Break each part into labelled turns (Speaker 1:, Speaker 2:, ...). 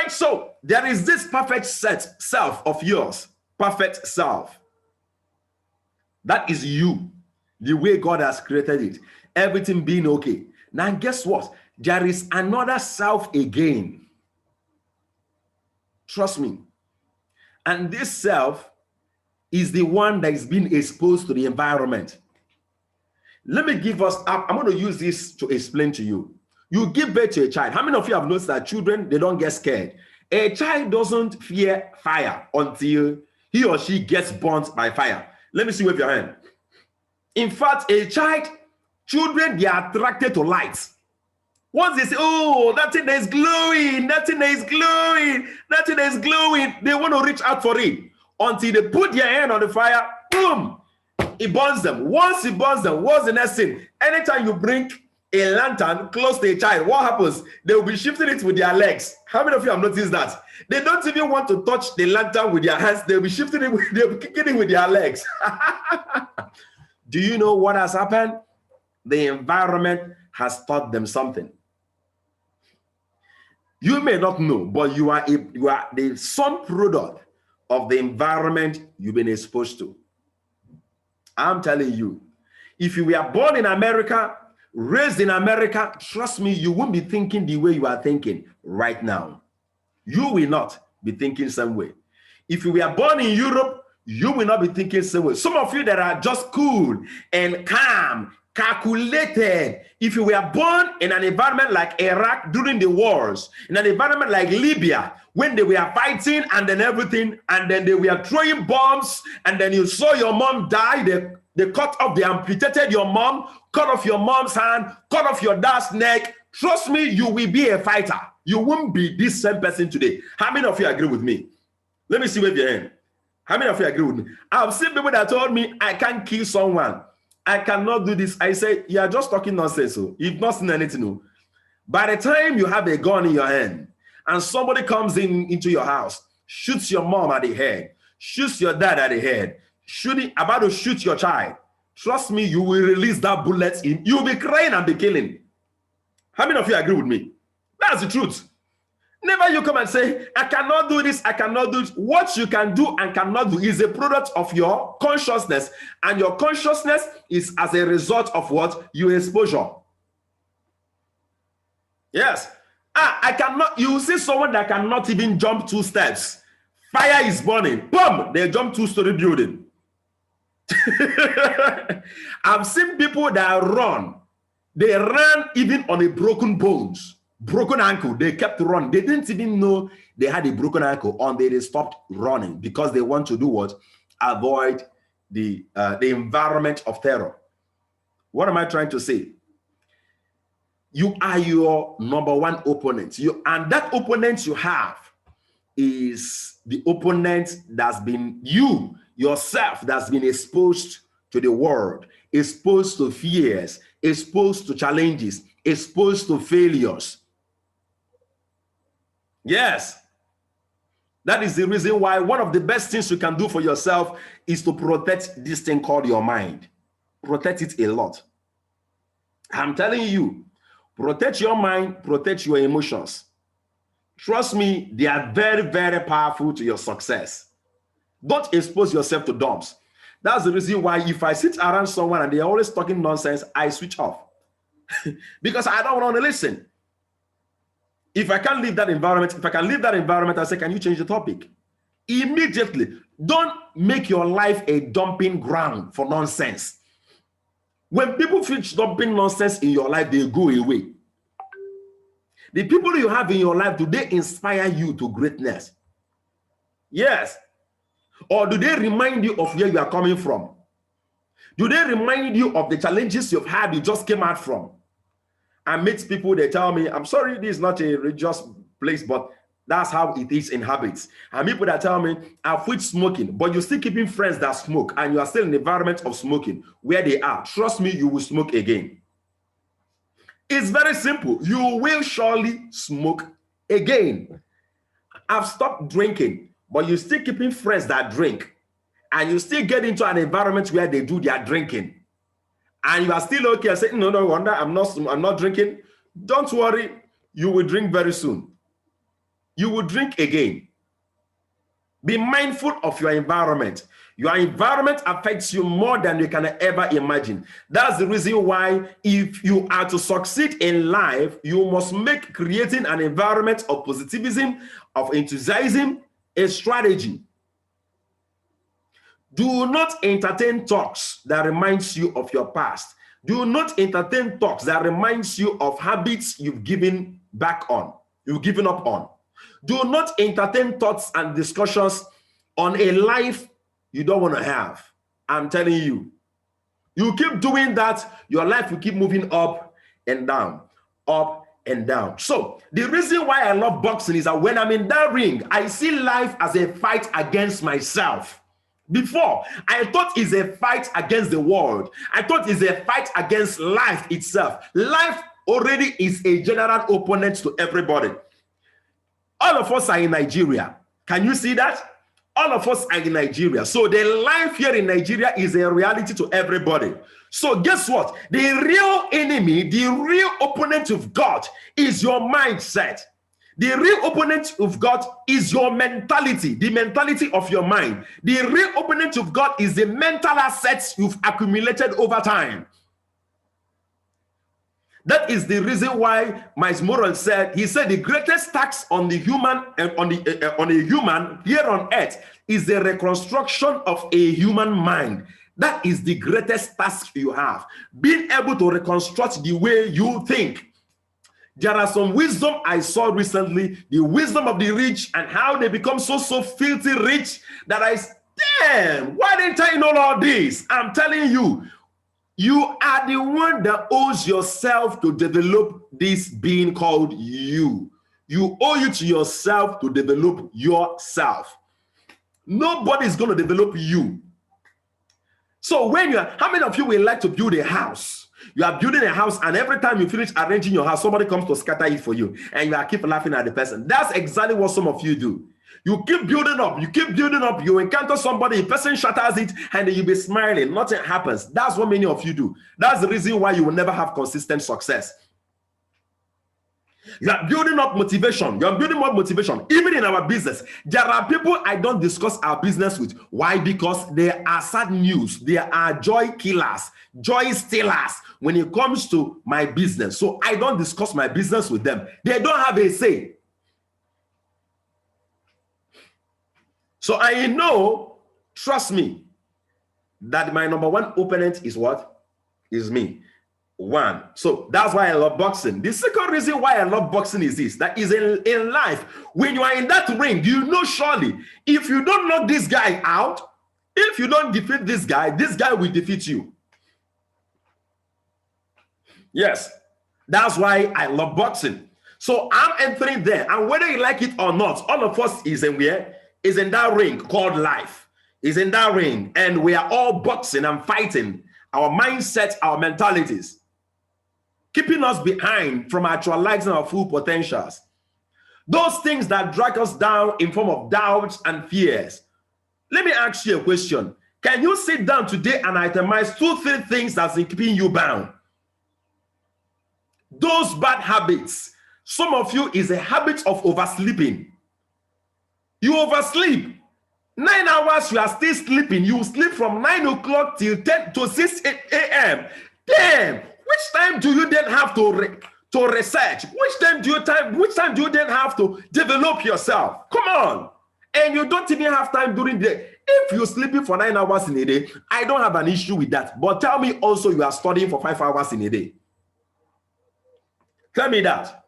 Speaker 1: right, so there is this perfect self of yours, perfect self. That is you, the way God has created it, everything being okay. Now, guess what? There is another self again. Trust me. And this self is the one that is being exposed to the environment. Let me give us up. I'm going to use this to explain to you. You give birth to a child. How many of you have noticed that children, they don't get scared? A child doesn't fear fire until he or she gets burnt by fire. Let me see with your hand. In fact, children, they are attracted to lights. Once they say, oh, that thing is glowing, that thing is glowing, that thing is glowing, they want to reach out for it. Until they put their hand on the fire, boom, it burns them. Once it burns them, what's the next thing? Anytime you bring a lantern close to a child, what happens? They will be shifting it with their legs. How many of you have noticed that? They don't even want to touch the lantern with their hands. They'll be shifting it, they'll be kicking it with their legs. Do you know what has happened? The environment has taught them something. You may not know, but you are the some product of the environment you've been exposed to. I'm telling you, if you were born in America, raised in America, trust me, you won't be thinking the way you are thinking right now. You will not be thinking the same way. If you were born in Europe, you will not be thinking the same way. Some of you that are just cool and calm, calculated. If you were born in an environment like Iraq during the wars, in an environment like Libya, when they were fighting and then everything, and then they were throwing bombs, and then you saw your mom die, they cut off, they amputated your mom, cut off your mom's hand, cut off your dad's neck. Trust me, you will be a fighter. You won't be this same person today. How many of you agree with me? Let me see wave your hand. How many of you agree with me? I've seen people that told me, I can't kill someone. I cannot do this. I say, you are just talking nonsense. So you've not seen anything new. By the time you have a gun in your hand and somebody comes into your house, shoots your mom at the head, shoots your dad at the head, about to shoot your child, trust me, you will release that bullet in. You'll be crying and be killing. How many of you agree with me? That's the truth. Never you come and say, I cannot do this, I cannot do this. What you can do and cannot do is a product of your consciousness. And your consciousness is as a result of what? Your exposure. Yes. I cannot, you see someone that cannot even jump 2 steps. Fire is burning. Boom! They jump 2-story building. I've seen people that run. They ran even on a broken bones. Broken ankle, they kept running. They didn't even know they had a broken ankle until they stopped running because they want to do what? Avoid the environment of terror. What am I trying to say? You are your number one opponent. And that opponent you have is the opponent that's been yourself, that's been exposed to the world, exposed to fears, exposed to challenges, exposed to failures. Yes, that is the reason why one of the best things you can do for yourself is to protect this thing called your mind. Protect it a lot. I'm telling you, protect your mind, protect your emotions. Trust me, they are very, very powerful to your success. Don't expose yourself to dumps. That's the reason why if I sit around someone and they're always talking nonsense, I switch off. Because I don't want to listen. If I can't leave that environment, I say, can you change the topic? Immediately. Don't make your life a dumping ground for nonsense. When people finish dumping nonsense in your life, they go away. The people you have in your life, do they inspire you to greatness? Yes. Or do they remind you of where you are coming from? Do they remind you of the challenges you've had, you just came out from? I meet people, they tell me, I'm sorry, this is not a religious place, but that's how it is in habits. And people that tell me, I've quit smoking, but you're still keeping friends that smoke, and you are still in the environment of smoking, where they are. Trust me, you will smoke again. It's very simple. You will surely smoke again. I've stopped drinking, but you're still keeping friends that drink, and you still get into an environment where they do their drinking. And you are still okay and say, no wonder I'm not drinking. Don't worry, you will drink very soon. you will drink again. Be mindful of your environment. Your environment affects you more than you can ever imagine. That's the reason why if you are to succeed in life, you must make creating an environment of positivism, of enthusiasm, a strategy. Do not entertain talks that reminds you of your past. Do not entertain talks that reminds you of habits you've given up on. Do not entertain thoughts and discussions on a life you don't want to have. I'm telling you. You keep doing that, your life will keep moving up and down, up and down. So the reason why I love boxing is that when I'm in that ring, I see life as a fight against myself. Before, I thought it's a fight against the world. I thought it's a fight against life itself. Life already is a general opponent to everybody. All of us are in Nigeria. Can you see that? All of us are in Nigeria. So the life here in Nigeria is a reality to everybody. So guess what? The real enemy, the real opponent of God is your mindset. The real opponent of God is your mentality, the mentality of your mind. The real opponent of God is the mental assets you've accumulated over time. That is the reason why Miles Morrell said, he said the greatest tax on the human on a human here on earth is the reconstruction of a human mind. That is the greatest task you have, being able to reconstruct the way you think. There are some wisdom I saw recently, the wisdom of the rich and how they become so filthy rich that damn, why didn't I know all this? I'm telling you, you are the one that owes yourself to develop this being called you. You owe it to yourself to develop yourself. Nobody's going to develop you. So how many of you will like to build a house? You are building a house, and every time you finish arranging your house, somebody comes to scatter it for you, and you keep laughing at the person. That's exactly what some of you do. You keep building up, you encounter somebody, the person shatters it, and then you be smiling. Nothing happens. That's what many of you do. That's the reason why you will never have consistent success. You are building up motivation. You are building up motivation. Even in our business, there are people I don't discuss our business with. Why? Because they are sad news. They are joy killers, joy stealers when it comes to my business. So I don't discuss my business with them. They don't have a say. So I know, trust me, that my number one opponent is what? Is me. One. So that's why I love boxing. The second reason why I love boxing is this, that is in life, when you are in that ring, you know surely, if you don't knock this guy out, if you don't defeat this guy will defeat you. Yes, that's why I love boxing. So I'm entering there, and whether you like it or not, all of us is in where? Is in that ring called life. Is in that ring, and we are all boxing and fighting our mindset, our mentalities, keeping us behind from actualizing our full potentials. Those things that drag us down in form of doubts and fears. Let me ask you a question. Can you sit down today and itemize 2-3 things that's keeping you bound? Those bad habits. Some of you is a habit of oversleeping. You oversleep. 9 hours you are still sleeping. You sleep from 9 o'clock till 10 to 6 a.m. Damn, which time do you then have to research? Which time do you then have to develop yourself? Come on. And you don't even have time during the day. If you're sleeping for 9 hours in a day, I don't have an issue with that. But tell me also you are studying for 5 hours in a day. Tell me that.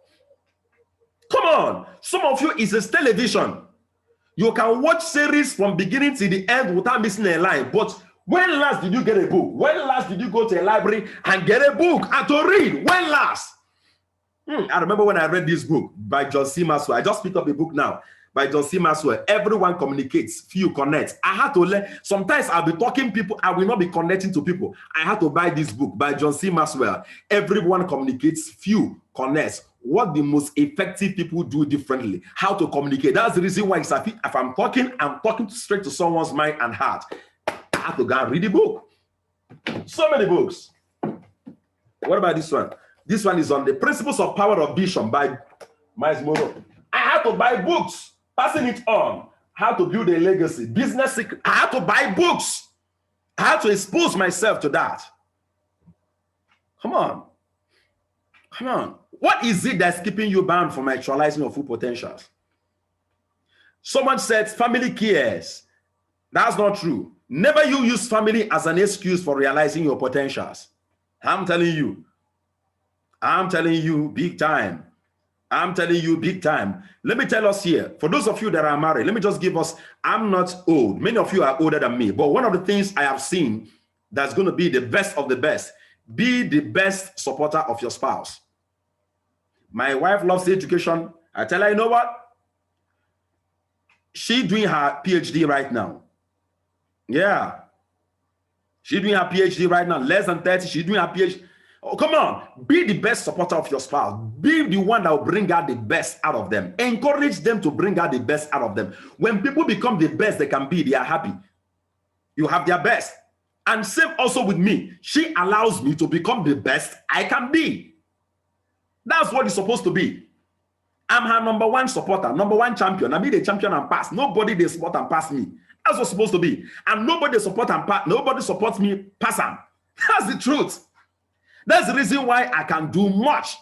Speaker 1: Come on. Some of you is a television. You can watch series from beginning to the end without missing a line. But when last did you get a book? When last did you go to a library and get a book and to read? When last? I remember when I read this book by John C. Maxwell. I just picked up a book now by John C. Maxwell. Everyone communicates, few connect. I had to learn. Sometimes I'll be talking people, I will not be connecting to people. I had to buy this book by John C. Maxwell. Everyone communicates, few connects. What the most effective people do differently, how to communicate. That's the reason why if I'm talking straight to someone's mind and heart. I have to go and read the book. So many books. What about this one? This one is on the principles of power of vision by Miles Morrell. I had to buy books, passing it on, how to build a legacy, business secret. I had to buy books. I had to expose myself to that. Come on. Come on. What is it that's keeping you bound from actualizing your full potentials? Someone said family cares. That's not true. Never you use family as an excuse for realizing your potentials. I'm telling you. I'm telling you big time. I'm telling you big time. Let me tell us here, for those of you that are married, let me just give us, I'm not old. Many of you are older than me. But one of the things I have seen that's going to be the best of the best, be the best supporter of your spouse. My wife loves education. I tell her, you know what? She's doing her PhD right now. Yeah. She's doing her PhD right now. Less than 30, she's doing her PhD. Oh, come on. Be the best supporter of your spouse. Be the one that will bring out the best out of them. Encourage them to bring out the best out of them. When people become the best they can be, they are happy. You have their best. And same also with me. She allows me to become the best I can be. That's what it's supposed to be. I'm her number one supporter, number one champion. I be the champion and pass. Nobody they support and pass me. That's what's supposed to be. And nobody support and pass. Nobody supports me, pass them. That's the truth. That's the reason why I can do much.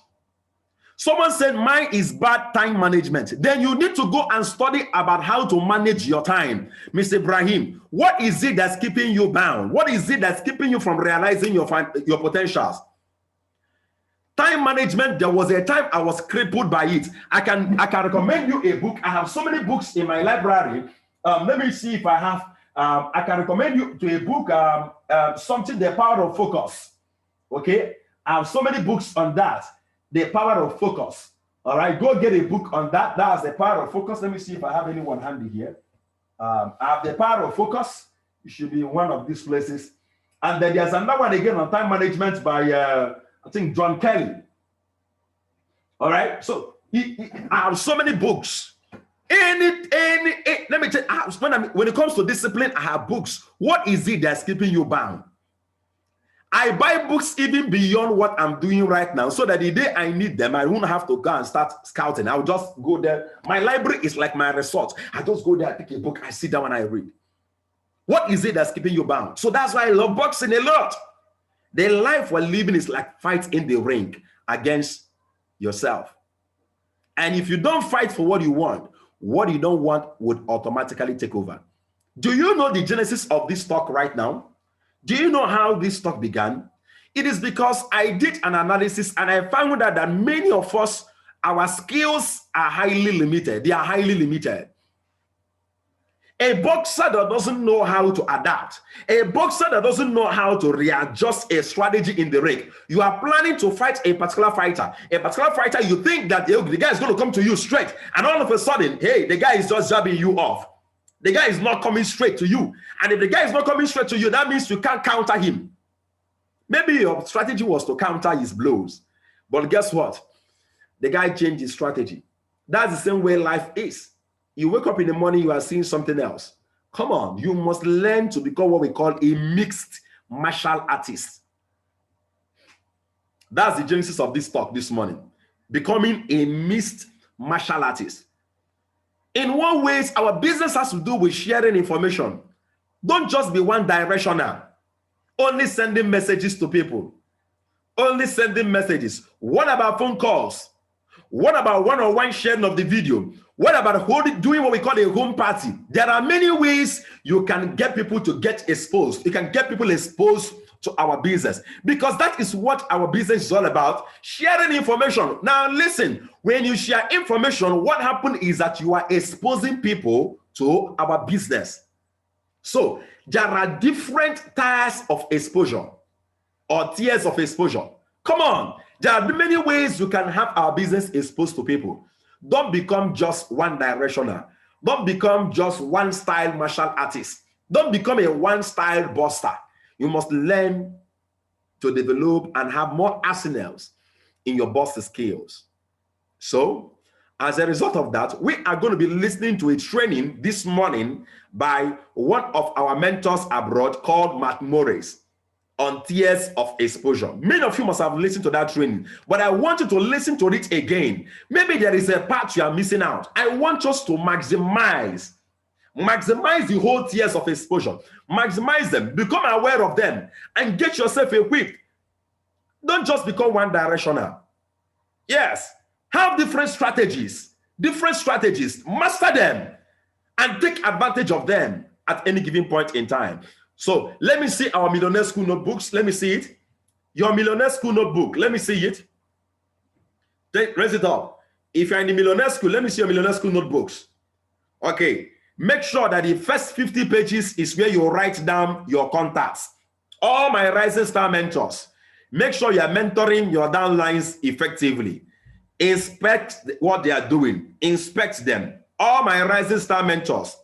Speaker 1: Someone said mine is bad time management. Then you need to go and study about how to manage your time. Mr. Ibrahim, what is it that's keeping you bound? What is it that's keeping you from realizing your potentials? Time management, there was a time I was crippled by it. I can recommend you a book. I have so many books in my library. Let me see if I have. I can recommend you to a book, something, The Power of Focus. Okay, I have so many books on that. The Power of Focus. All right, go get a book on that. That's The Power of Focus. Let me see if I have anyone handy here. I have The Power of Focus. It should be in one of these places. And then there's another one again on time management by I think John Kelly. All right, so I have so many books. Let me tell you, when it comes to discipline, I have books. What is it that's keeping you bound? I buy books even beyond what I'm doing right now, so that the day I need them, I won't have to go and start scouting. I'll just go there. My library is like my resort. I just go there, pick a book, I sit down and I read. What is it that's keeping you bound? So that's why I love boxing a lot. The life we're living is like fight in the ring against yourself. And if you don't fight for what you don't want would automatically take over. Do you know the genesis of this talk right now? Do you know how this talk began? It is because I did an analysis and I found out that many of us, our skills are highly limited. They are highly limited. A boxer that doesn't know how to adapt, a boxer that doesn't know how to readjust a strategy in the ring. You are planning to fight a particular fighter. You think that the guy is going to come to you straight, and all of a sudden, hey, the guy is just jabbing you off. The guy is not coming straight to you. And if the guy is not coming straight to you, that means you can't counter him. Maybe your strategy was to counter his blows. But guess what? The guy changed his strategy. That's the same way life is. You wake up in the morning, you are seeing something else. Come on, you must learn to become what we call a mixed martial artist. That's the genesis of this talk this morning. Becoming a mixed martial artist. In what ways our business has to do with sharing information. Don't just be one directional. Only sending messages to people. Only sending messages. What about phone calls? What about one-on-one sharing of the video? What about doing what we call a home party? There are many ways you can get people to get exposed. You can get people exposed to our business, because that is what our business is all about, sharing information. Now listen, when you share information, what happens is that you are exposing people to our business. So there are different tiers of exposure or tiers of exposure. Come on, there are many ways you can have our business exposed to people. Don't become just one directional. Don't become just one style martial artist. Don't become a one style buster. You must learn to develop and have more arsenals in your buster skills. So, as a result of that, we are going to be listening to a training this morning by one of our mentors abroad called Matt Morris. on tiers of exposure. Many of you must have listened to that training, but I want you to listen to it again. Maybe there is a part you are missing out. I want us to maximize the whole tiers of exposure. Maximize them, become aware of them, and get yourself equipped. Don't just become one directional. Yes, have different strategies, master them, and take advantage of them at any given point in time. So let me see our Millionaire School notebooks. Let me see it. Your Millionaire School notebook. Let me see it. Raise it up. If you're in the Millionaire School, let me see your Millionaire School notebooks. Okay. Make sure that the first 50 pages is where you write down your contacts. All my rising star mentors. Make sure you are mentoring your downlines effectively. Inspect what they are doing. Inspect them. All my rising star mentors.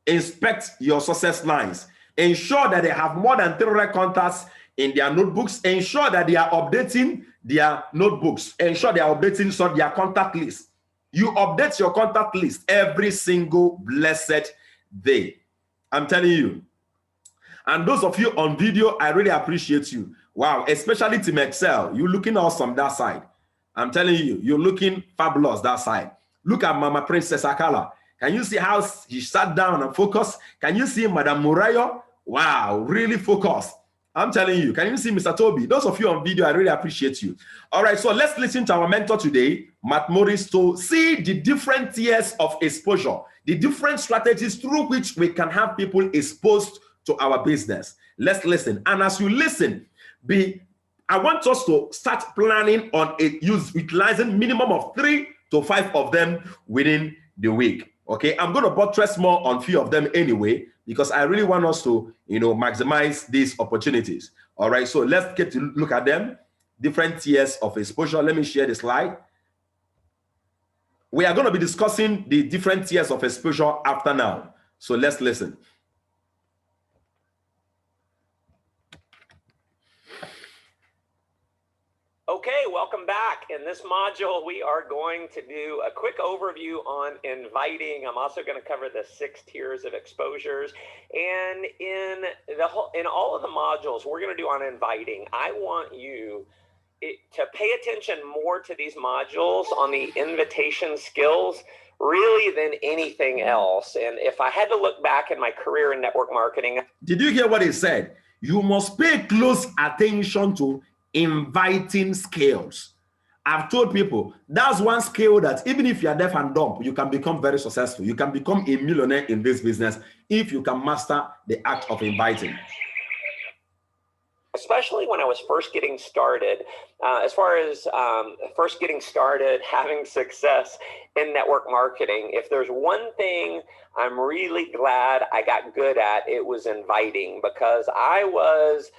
Speaker 1: Inspect your success lines. Ensure that they have more than 300 contacts in their notebooks. Ensure that they are updating their notebooks. Ensure they are updating their contact list. You update your contact list every single blessed day. I'm telling you. And those of you on video, I really appreciate you. Wow, especially Team Excel. You're looking awesome that side. I'm telling you, you're looking fabulous that side. Look at Mama Princess Akala. Can you see how she sat down and focused? Can you see Madam Murayo? Wow, really focused. I'm telling you. Can you see Mr. Toby? Those of you on video, I really appreciate you. All right, so let's listen to our mentor today, Matt Morris, to see the different tiers of exposure, the different strategies through which we can have people exposed to our business. Let's listen. And as you listen, I want us to start planning on utilizing minimum of 3 to 5 of them within the week. Okay, I'm going to buttress more on a few of them anyway, because I really want us to, maximize these opportunities. All right, so let's get to look at them. Different tiers of exposure. Let me share the slide. We are going to be discussing the different tiers of exposure after now. So let's listen.
Speaker 2: Okay, welcome back. In this module, we are going to do a quick overview on inviting. I'm also going to cover the 6 tiers of exposures. And in all of the modules we're going to do on inviting, I want you to pay attention more to these modules on the invitation skills really than anything else. And if I had to look back in my career in network marketing.
Speaker 1: Did you hear what he said? You must pay close attention to inviting skills. I've told people that's one skill that even if you're deaf and dumb, you can become very successful. You can become a millionaire in this business if you can master the act of inviting.
Speaker 2: Especially when I was first getting started, first getting started, having success in network marketing, if there's one thing I'm really glad I got good at, it was inviting, because I was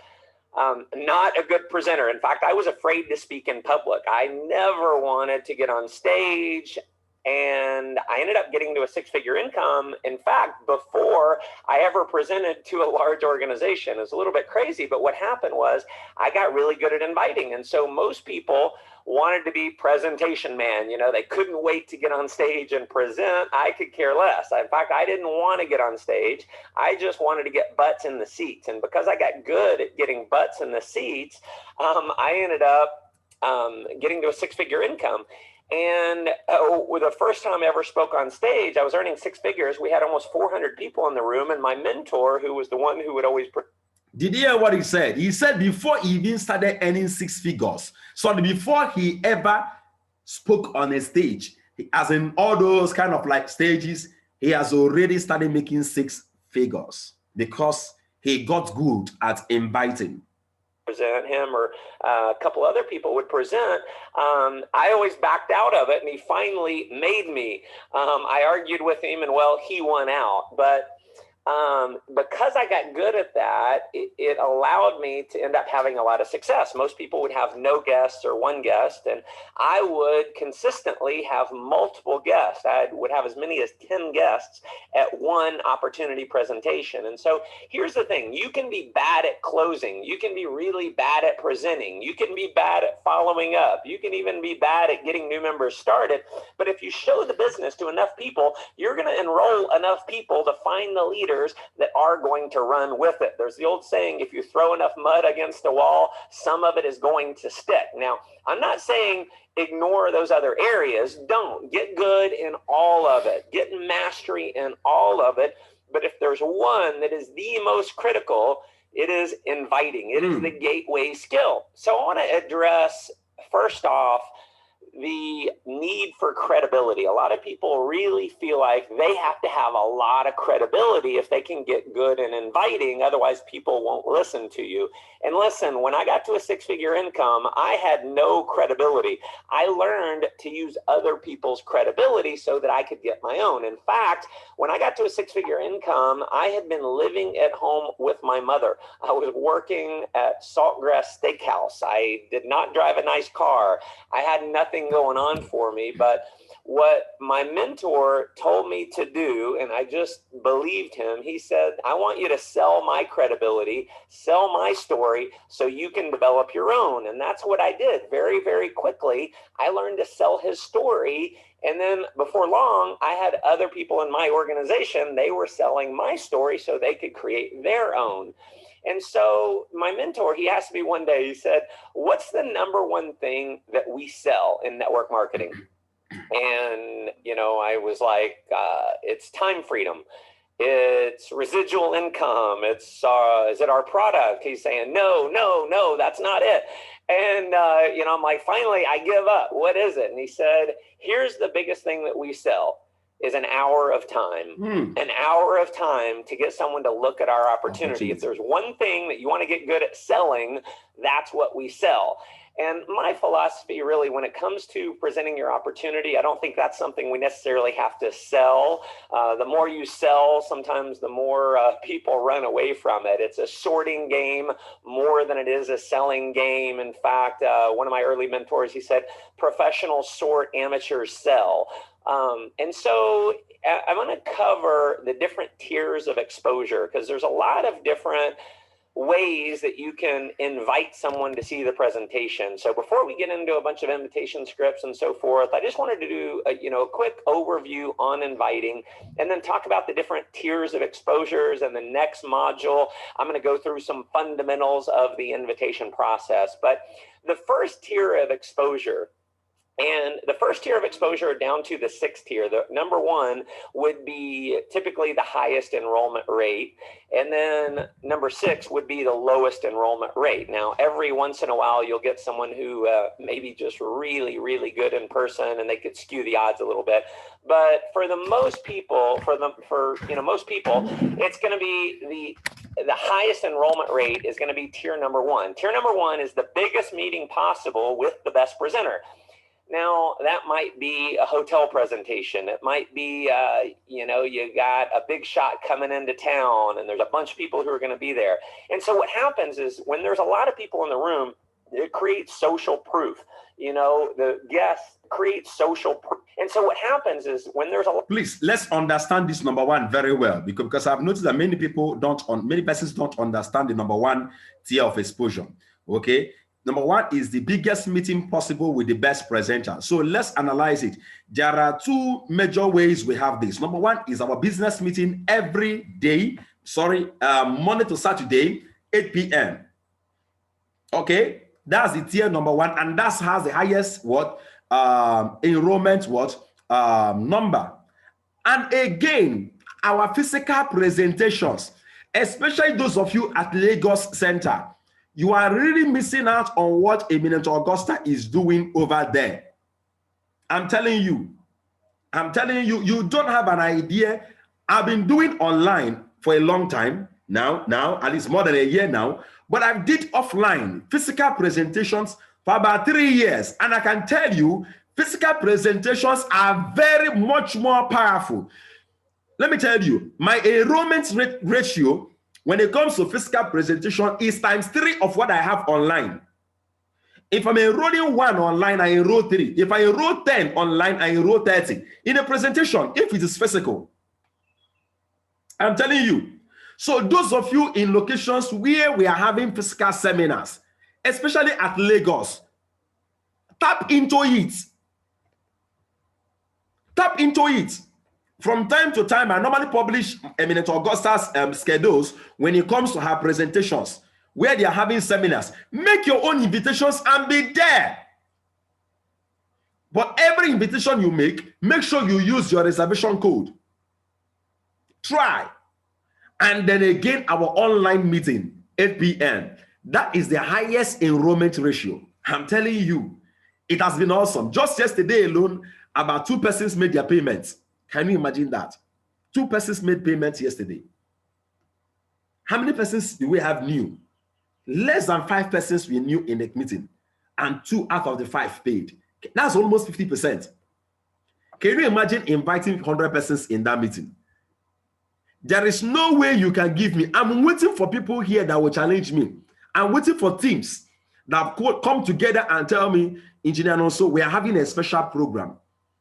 Speaker 2: not a good presenter. In fact, I was afraid to speak in public. I never wanted to get on stage, and I ended up getting to a 6-figure income. In fact, before I ever presented to a large organization. It's a little bit crazy, but what happened was I got really good at inviting. And so most people wanted to be presentation man. They couldn't wait to get on stage and present. I could care less. In fact, I didn't want to get on stage. I just wanted to get butts in the seats. And because I got good at getting butts in the seats, I ended up getting to a 6-figure income. And the first time I ever spoke on stage, I was earning 6 figures. We had almost 400 people in the room. And my mentor, who was the one who would always...
Speaker 1: Did you hear what he said? He said before he even started earning 6 figures, so before he ever spoke on a stage, as in all those kind of like stages, he has already started making 6 figures because he got good at inviting.
Speaker 2: Present him, or a couple other people would present. I always backed out of it, and he finally made me. I argued with him, and well, he won out. But because I got good at that, it allowed me to end up having a lot of success. Most people would have no guests or one guest, and I would consistently have multiple guests. I would have as many as 10 guests at one opportunity presentation. And so here's the thing. You can be bad at closing. You can be really bad at presenting. You can be bad at following up. You can even be bad at getting new members started. But if you show the business to enough people, you're going to enroll enough people to find the leader leaders that are going to run with it. There's the old saying, if you throw enough mud against a wall, some of it is going to stick. Now, I'm not saying ignore those other areas. Don't. Get good in all of it. Get mastery in all of it. But if there's one that is the most critical, it is inviting. It is the gateway skill. So I want to address, first off, the need for credibility. A lot of people really feel like they have to have a lot of credibility if they can get good and inviting. Otherwise, people won't listen to you. And listen, when I got to a six-figure income, I had no credibility. I learned to use other people's credibility so that I could get my own. In fact, when I got to a six-figure income, I had been living at home with my mother. I was working at Saltgrass Steakhouse. I did not drive a nice car. I had nothing going on for me, but what my mentor told me to do, and I just believed him, he said, I want you to sell my credibility, sell my story so you can develop your own. And that's what I did very, very quickly. I learned to sell his story. And then before long, I had other people in my organization, they were selling my story so they could create their own. And so my mentor, he asked me one day, he said, what's the number one thing that we sell in network marketing? And, you know, I was like, it's time freedom. It's residual income. It's, is it our product? He's saying, no, that's not it. And, you know, I'm like, finally, I give up. What is it? And he said, here's the biggest thing that we sell is an hour of time, an hour of time to get someone to look at our opportunity. If there's one thing that you want to get good at selling, that's what we sell. And my philosophy really, when it comes to presenting your opportunity, I don't think that's something we necessarily have to sell. The more you sell, sometimes the more people run away from it. It's a sorting game more than it is a selling game. In fact, one of my early mentors, he said, professionals sort, amateurs sell. And so I'm going to cover the different tiers of exposure because there's a lot of different ways that you can invite someone to see the presentation. So before we get into a bunch of invitation scripts and so forth, I just wanted to do a quick overview on inviting and then talk about the different tiers of exposures. And the next module, I'm going to go through some fundamentals of the invitation process. But the first tier of exposure, and the first tier of exposure down to the sixth tier, the number one would be typically the highest enrollment rate. And then number 6 would be the lowest enrollment rate. Now, every once in a while, you'll get someone who maybe just really, really good in person and they could skew the odds a little bit. But for the most people, most people, it's going to be the highest enrollment rate is going to be tier number 1. Tier number 1 is the biggest meeting possible with the best presenter. Now, that might be a hotel presentation. It might be, you got a big shot coming into town and there's a bunch of people who are going to be there. And so what happens is when there's a lot of people in the room, it creates social proof. The guests create social proof. And so what happens is when there's a...
Speaker 1: Please, let's understand this number 1 very well, because I've noticed that many persons don't understand the number 1 tier of exposure, okay? Number 1 is the biggest meeting possible with the best presenter. So let's analyze it. There are 2 major ways we have this. Number 1 is our business meeting every day, Monday to Saturday, 8 p.m. Okay, that's the tier number 1, and that has the highest enrollment number. And again, our physical presentations, especially those of you at Lagos Center, you are really missing out on what Eminent Augusta is doing over there. I'm telling you, you don't have an idea. I've been doing online for a long time now, at least more than a year now, but I did offline physical presentations for about 3 years. And I can tell you, physical presentations are very much more powerful. Let me tell you, my enrollment ratio when it comes to physical presentation is ×3 of what I have online. If I'm enrolling 1 online, I enroll 3. If I enroll 10 online, I enroll 30. In a presentation, if it is physical, I'm telling you. So those of you in locations where we are having physical seminars, especially at Lagos, tap into it. Tap into it. From time to time, I normally publish Eminent Augusta's schedules when it comes to her presentations, where they are having seminars. Make your own invitations and be there. But every invitation you make sure you use your reservation code. Try. And then again, our online meeting, 8 p.m. That is the highest enrollment ratio. I'm telling you, it has been awesome. Just yesterday alone, about 2 persons made their payments. Can you imagine that? 2 persons made payments yesterday. How many persons do we have new? Less than 5 persons we knew in the meeting, and 2 out of the 5 paid. That's almost 50%. Can you imagine inviting 100 persons in that meeting? There is no way you can give me. I'm waiting for people here that will challenge me. I'm waiting for teams that come together and tell me, Engineer Nonso, we are having a special program.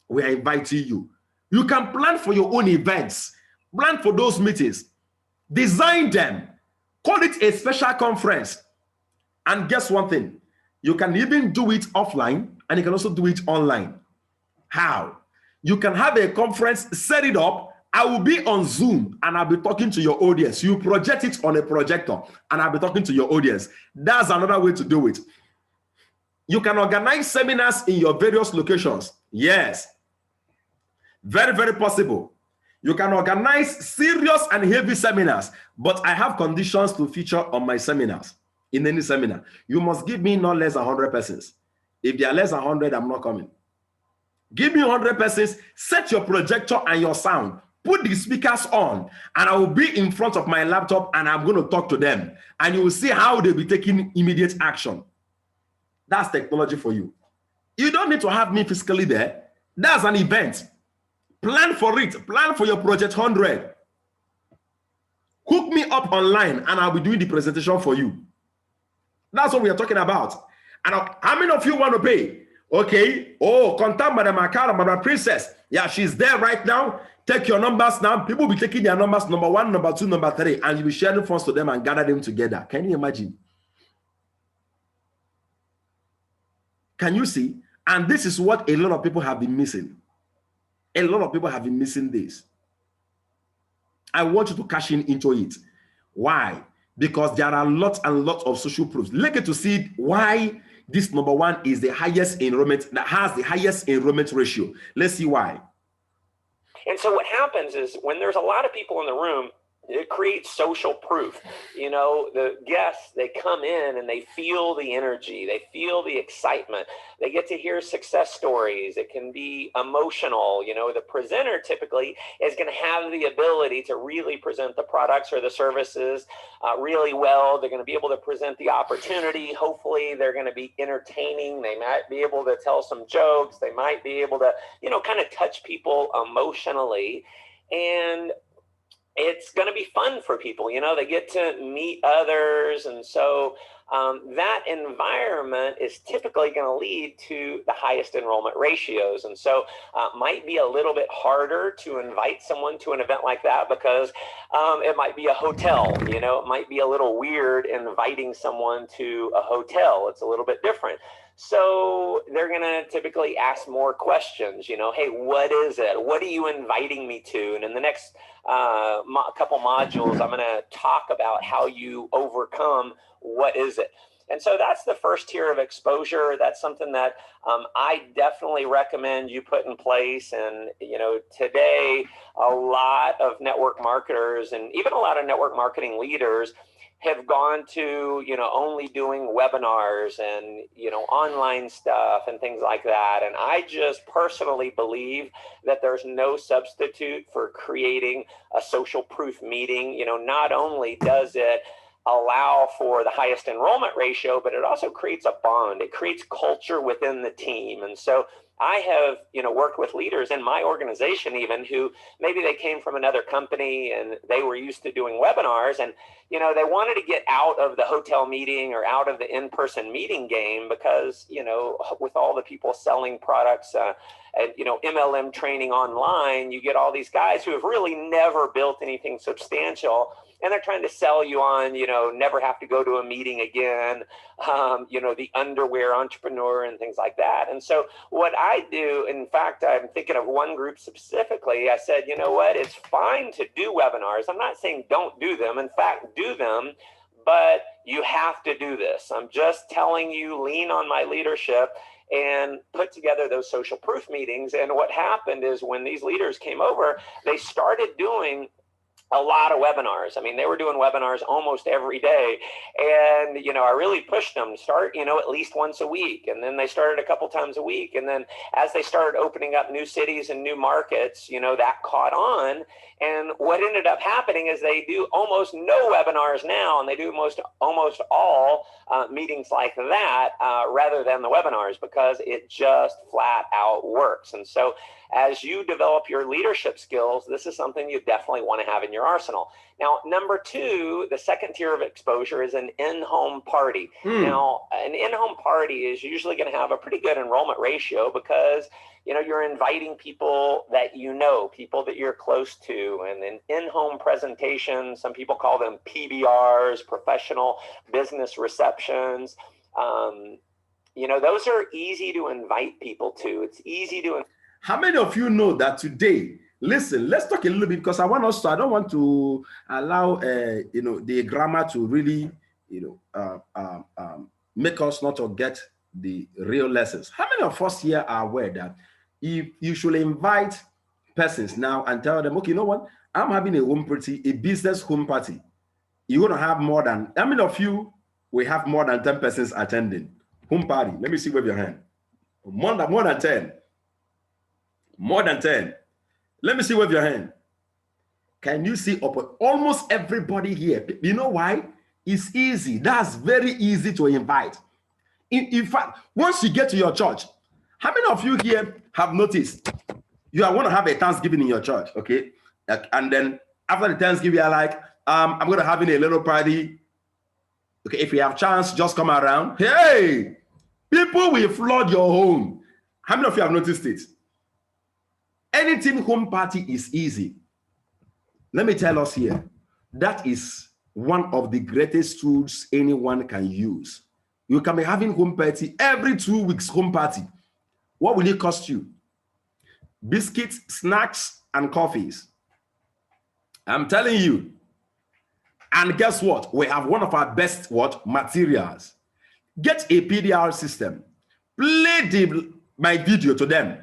Speaker 1: We are inviting you. You can plan for your own events. Plan for those meetings. Design them. Call it a special conference. And guess one thing? You can even do it offline, and you can also do it online. How? You can have a conference, set it up. I will be on Zoom, and I'll be talking to your audience. You project it on a projector, and I'll be talking to your audience. That's another way to do it. You can organize seminars in your various locations. Yes. Very, very possible. You can organize serious and heavy seminars, but I have conditions to feature on my seminars. In any seminar, you must give me not less than 100 persons. If they are less than 100, I'm not coming. Give me 100 persons, set your projector and your sound, put the speakers on, and I will be in front of my laptop and I'm going to talk to them. And you will see how they'll be taking immediate action. That's technology for you. You don't need to have me physically there. That's an event. Plan for it. Plan for your Project 100. Hook me up online and I'll be doing the presentation for you. That's what we are talking about. And how many of you want to pay? Okay. Oh, contact Madam Akara, Madam Princess. Yeah, she's there right now. Take your numbers now. People will be taking their numbers, number 1, number 2, number 3, and you'll be sharing funds to them and gather them together. Can you imagine? Can you see? And this is what a lot of people have been missing. A lot of people have been missing this. I want you to cash in into it. Why? Because there are lots and lots of social proofs. Look at to see why this number 1 is the highest enrollment, that has the highest enrollment ratio. Let's see why.
Speaker 2: And so what happens is when there's a lot of people in the room, it creates social proof. You know, the guests, they come in and they feel the energy, they feel the excitement, they get to hear success stories. It can be emotional. You know, the presenter typically is going to have the ability to really present the products or the services really well. They're going to be able to present the opportunity. Hopefully they're going to be entertaining. They might be able to tell some jokes. They might be able to, you know, kind of touch people emotionally. And it's going to be fun for people. You know, they get to meet others. And so that environment is typically going to lead to the highest enrollment ratios. And so might be a little bit harder to invite someone to an event like that because it might be a hotel. You know, it might be a little weird inviting someone to a hotel. It's a little bit different. So they're going to typically ask more questions, you know, hey, what is it? What are you inviting me to? And in the next couple modules, I'm going to talk about how you overcome what is it. And so that's the first tier of exposure. That's something that I definitely recommend you put in place. And, you know, today, a lot of network marketers and even a lot of network marketing leaders have gone to, you know, only doing webinars and, you know, online stuff and things like that. And I just personally believe that there's no substitute for creating a social proof meeting. You know, not only does it allow for the highest enrollment ratio, but it also creates a bond. It creates culture within the team. And so I have, you know, worked with leaders in my organization even who maybe they came from another company and they were used to doing webinars and, you know, they wanted to get out of the hotel meeting or out of the in-person meeting game because, you know, with all the people selling products and, you know, MLM training online, you get all these guys who have really never built anything substantial. And they're trying to sell you on, you know, never have to go to a meeting again, you know, the underwear entrepreneur and things like that. And so what I I do, in fact, I'm thinking of one group specifically. I said, you know what, it's fine to do webinars. I'm not saying don't do them. In fact, do them, but you have to do this. I'm just telling you, lean on my leadership and put together those social proof meetings. And what happened is when these leaders came over, they started doing a lot of webinars. I mean, they were doing webinars almost every day. And, you know, I really pushed them to start, you know, at least once a week. And then they started a couple times a week. And then as they started opening up new cities and new markets, you know, that caught on. And what ended up happening is they do almost no webinars now, and they do almost all meetings like that rather than the webinars, because it just flat out works. And so as you develop your leadership skills, this is something you definitely want to have in your arsenal. Now, number two, the second tier of exposure is an in-home party. Now, an in-home party is usually going to have a pretty good enrollment ratio because, you know, you're inviting people that you know, people that you're close to, and an in-home presentation, some people call them PBRs, professional business receptions. You know, those are easy to invite people to. It's easy to.
Speaker 1: How many of you know that today? Listen, let's talk a little bit, because I don't want to allow you know, the grammar to really, you know, make us not to get the real lessons. How many of us here are aware that if you should invite persons now and tell them, okay, you know what, I'm having a home party, a business home party. You're going to have more than, how many of you will have more than 10 persons attending home party? Let me see, wave your hand. More than 10. More than 10. Let me see, wave your hand. Can you see almost everybody here? You know why? It's easy. That's very easy to invite. In fact, once you get to your church, how many of you here have noticed you want to have a Thanksgiving in your church, okay? And then after the Thanksgiving, you're like, I'm going to have a little party. Okay, if you have chance, just come around. Hey, people will flood your home. How many of you have noticed it? Anything home party is easy. Let me tell us here, that is one of the greatest tools anyone can use. You can be having home party every 2 weeks, home party. What will it cost you? Biscuits, snacks, and coffees. I'm telling you. And guess what? We have one of our best materials. Get a PDR system. Play my video to them.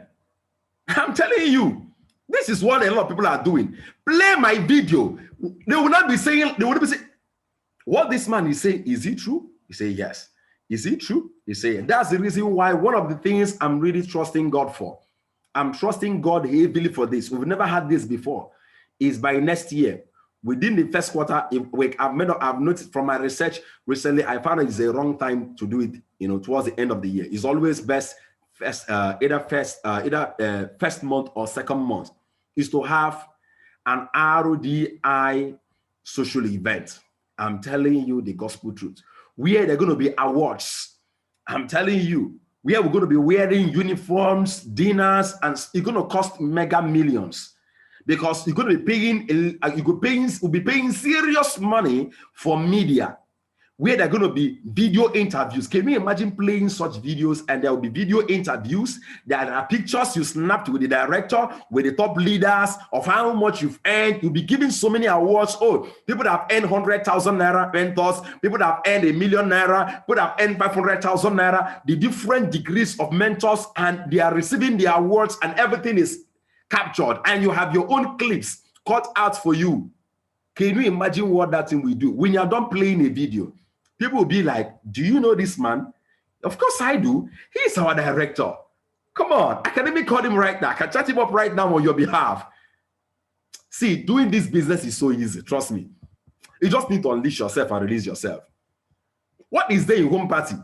Speaker 1: I'm telling you, this is what a lot of people are doing. Play my video. They will not be saying, what this man is saying, is it true? You say, yes. Is it true? You say, that's the reason why one of the things I'm really trusting God for. I'm trusting God heavily for this. We've never had this before. Is by next year, within the first quarter, I've noticed from my research recently, I found it's a wrong time to do it, you know, towards the end of the year. It's always best either first month or second month is to have an RODI social event. I'm telling you the gospel truth. Where they're going to be awards. I'm telling you, where we're going to be wearing uniforms, dinners, and it's going to cost mega millions. Because you're going to be paying serious money for media, where they're going to be video interviews. Can you imagine playing such videos, and there will be video interviews? There are pictures you snapped with the director, with the top leaders of how much you've earned. You'll be giving so many awards. Oh, people that have earned 100,000 naira mentors, people that have earned ₦1 million naira, people that have earned 500,000 naira, the different degrees of mentors, and they are receiving the awards, and everything is captured, and you have your own clips cut out for you. Can you imagine what that thing will do? When you're done playing a video, people will be like, do you know this man? Of course I do. He's our director. Come on, I can even call him right now. I can chat him up right now on your behalf. See, doing this business is so easy, trust me. You just need to unleash yourself and release yourself. What is there in home party?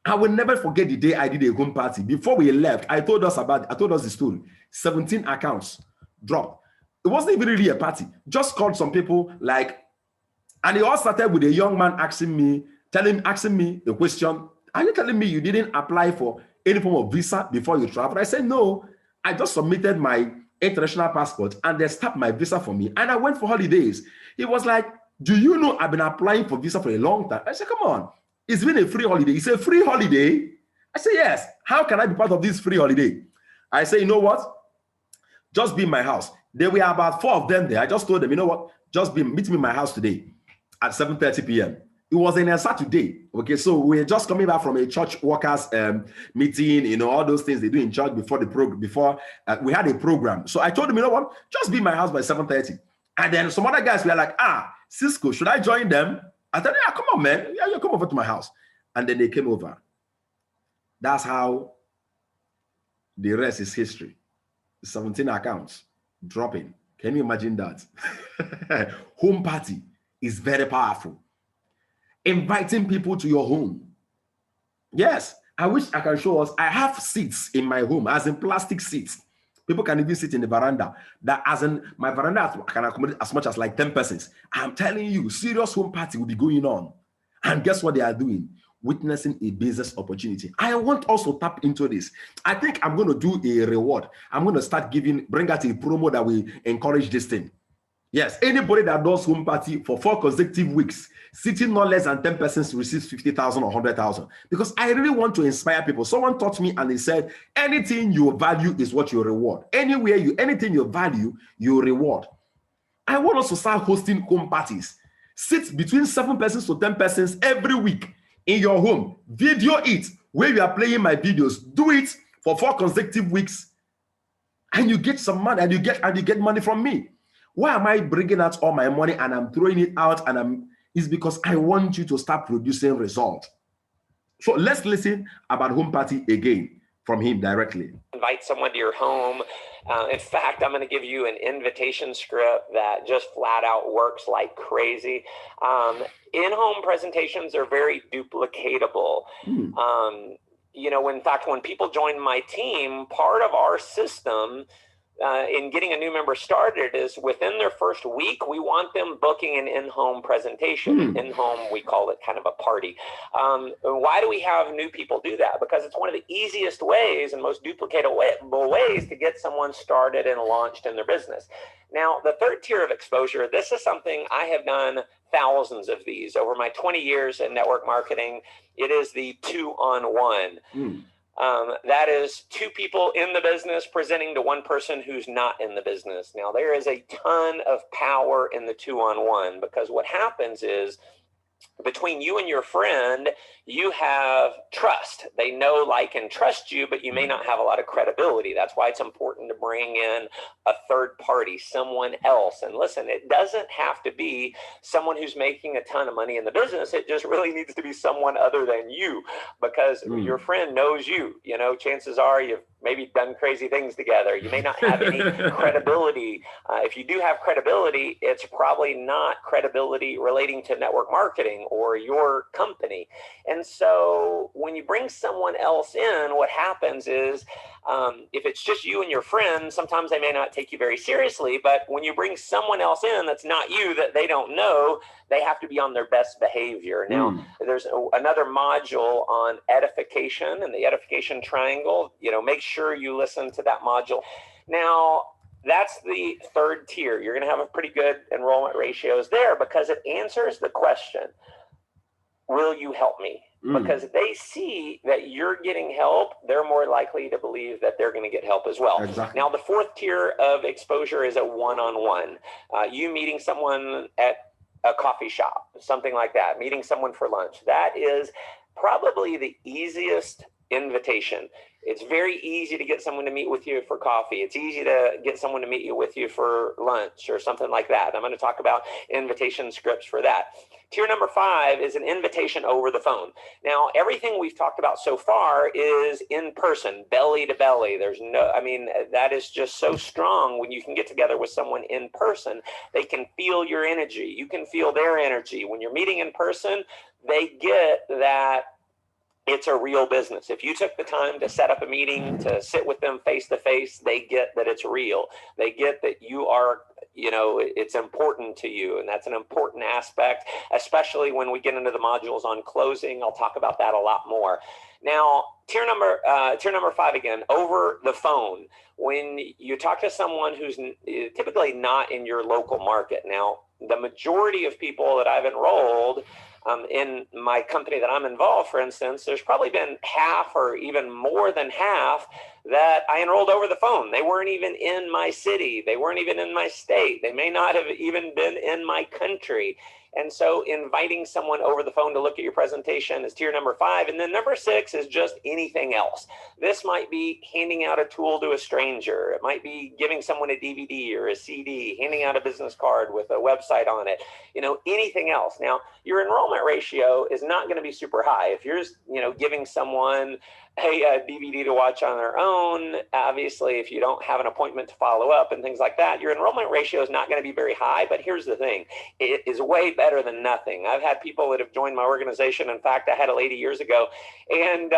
Speaker 1: I will never forget the day I did a home party. Before we left, I told us the story. 17 accounts dropped. It wasn't even really a party. Just called some people, like, and it all started with a young man asking me the question, are you telling me you didn't apply for any form of visa before you traveled? I said, no, I just submitted my international passport and they stopped my visa for me. And I went for holidays. He was like, do you know I've been applying for visa for a long time? I said, come on. It's been a free holiday. It's a free holiday. I say, yes. How can I be part of this free holiday? I say, you know what? Just be in my house. There were about 4 of them there. I just told them, you know what? Meet me in my house today at 7:30 p.m. It was on a Saturday. Okay, so we're just coming back from a church workers meeting, you know, all those things they do in church before the program, we had a program. So I told them, you know what? Just be in my house by 7:30. And then some other guys were like, Cisco, should I join them? I said, yeah, come on, man. Yeah, you come over to my house. And then they came over. That's how the rest is history. 17 accounts dropping. Can you imagine that? Home party is very powerful. Inviting people to your home. Yes, I wish I can show us. I have seats in my home, as in plastic seats. People can even sit in the veranda. That as in my veranda can accommodate as much as like 10 persons. I'm telling you, serious home party will be going on. And guess what they are doing? Witnessing a business opportunity. I want also tap into this. I think I'm going to do a reward. I'm going to start bring out a promo that will encourage this thing. Yes, anybody that does home party for 4 consecutive weeks, sitting no less than 10 persons receives 50,000 or 100,000. Because I really want to inspire people. Someone taught me and they said, anything you value is what you reward. Anything you value, you reward. I want us to start hosting home parties. Sit between 7 persons to 10 persons every week in your home. Video it where you are playing my videos. Do it for 4 consecutive weeks, and you get some money, and you get money from me. Why am I bringing out all my money and I'm throwing it out? It's because I want you to start producing results. So let's listen about home party again from him directly.
Speaker 2: Invite someone to your home. In fact, I'm going to give you an invitation script that just flat out works like crazy. In-home presentations are very duplicatable. You know, in fact, when people join my team, part of our system in getting a new member started is within their first week, we want them booking an in-home presentation. In-home, we call it kind of a party. Why do we have new people do that? Because it's one of the easiest ways and most duplicatable ways to get someone started and launched in their business. Now, the third tier of exposure, this is something I have done thousands of these over my 20 years in network marketing. It is the 2-on-1. That is 2 people in the business presenting to 1 person who's not in the business. Now, there is a ton of power in the 2-on-1 because what happens is between you and your friend, you have trust. They know, like, and trust you, but you may not have a lot of credibility. That's why it's important to bring in a third party, someone else. And listen, it doesn't have to be someone who's making a ton of money in the business. It just really needs to be someone other than you, because your friend knows you. You know, chances are you've maybe done crazy things together. You may not have any credibility. If you do have credibility, it's probably not credibility relating to network marketing or your company. And so when you bring someone else in, what happens is if it's just you and your friends, sometimes they may not take you very seriously. But when you bring someone else in that's not you, that they don't know, they have to be on their best behavior. Now, there's another module on edification and the edification triangle. You know, make sure you listen to that module. Now, that's the third tier. You're going to have a pretty good enrollment ratios there because it answers the question, will you help me? Because if they see that you're getting help, they're more likely to believe that they're going to get help as well.
Speaker 1: Exactly.
Speaker 2: Now, the fourth tier of exposure is a one-on-one. You meeting someone at a coffee shop, something like that, meeting someone for lunch. That is probably the easiest invitation. It's very easy to get someone to meet with you for coffee. It's easy to get someone to meet with you for lunch or something like that. I'm going to talk about invitation scripts for that. Tier number 5 is an invitation over the phone. Now, everything we've talked about so far is in person, belly to belly. There's no, I mean, that is just so strong when you can get together with someone in person. They can feel your energy. You can feel their energy. When you're meeting in person, they get that it's a real business. If you took the time to set up a meeting, to sit with them face to face, they get that it's real. They get that you are, you know, it's important to you. And that's an important aspect, especially when we get into the modules on closing. I'll talk about that a lot more. Now, tier number 5 again, over the phone. When you talk to someone who's typically not in your local market. Now, the majority of people that I've enrolled In my company that I'm involved, for instance, there's probably been half or even more than half that I enrolled over the phone. They weren't even in my city. They weren't even in my state. They may not have even been in my country. And so inviting someone over the phone to look at your presentation is tier number 5. And then number 6 is just anything else. This might be handing out a tool to a stranger. It might be giving someone a DVD or a CD, handing out a business card with a website on it, anything else. Now, your enrollment ratio is not going to be super high. If you're, giving someone a DVD to watch on their own, obviously, if you don't have an appointment to follow up and things like that, your enrollment ratio is not going to be very high. But here's the thing, it is way better than nothing. I've had people that have joined my organization. In fact, I had a lady years ago, and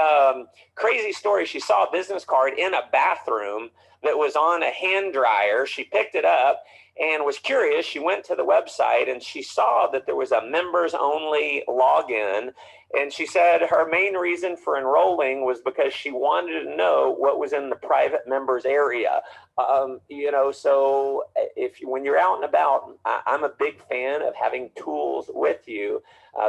Speaker 2: crazy story, she saw a business card in a bathroom that was on a hand dryer. She picked it up and was curious. She went to the website and she saw that there was a members only login. And she said her main reason for enrolling was because she wanted to know what was in the private members area. So when you're out and about, I'm a big fan of having tools with you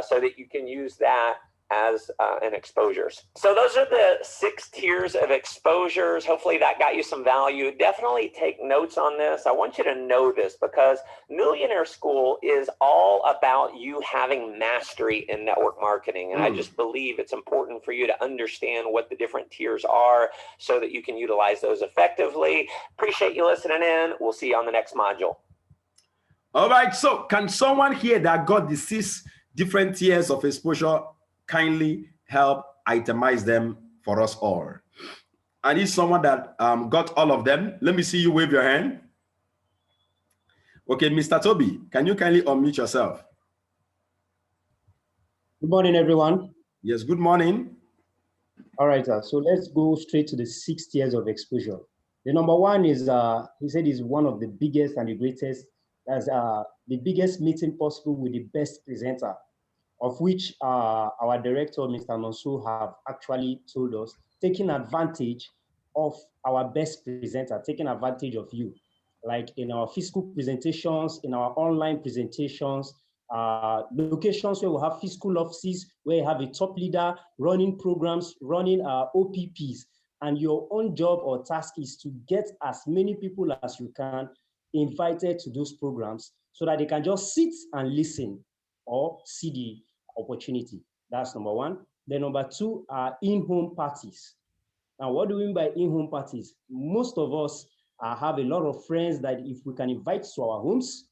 Speaker 2: so that you can use that as an exposures. So those are the 6 tiers of exposures. Hopefully that got you some value. Definitely take notes on this. I want you to know this because Millionaire School is all about you having mastery in network marketing. And I just believe it's important for you to understand what the different tiers are so that you can utilize those effectively. Appreciate you listening in. We'll see you on the next module.
Speaker 1: All right. So can someone here that got the 6 different tiers of exposure kindly help itemize them for us all? I need someone that got all of them. Let me see you wave your hand. Okay, Mr. Toby, can you kindly unmute yourself?
Speaker 3: Good morning, everyone.
Speaker 1: Yes, good morning.
Speaker 3: All right, so let's go straight to the 6 tiers of exposure. The number 1 is, he said, is one of the biggest and the greatest, as the biggest meeting possible with the best presenter, of which our director, Mr. Nonso, have actually told us, taking advantage of our best presenter, taking advantage of you, like in our physical presentations, in our online presentations, locations where we have physical offices, where you have a top leader running programs, running OPPs, and your own job or task is to get as many people as you can invited to those programs so that they can just sit and listen or see the opportunity. That's number 1. Then number 2 are in-home parties. Now, what do we mean by in-home parties? Most of us have a lot of friends that if we can invite to our homes,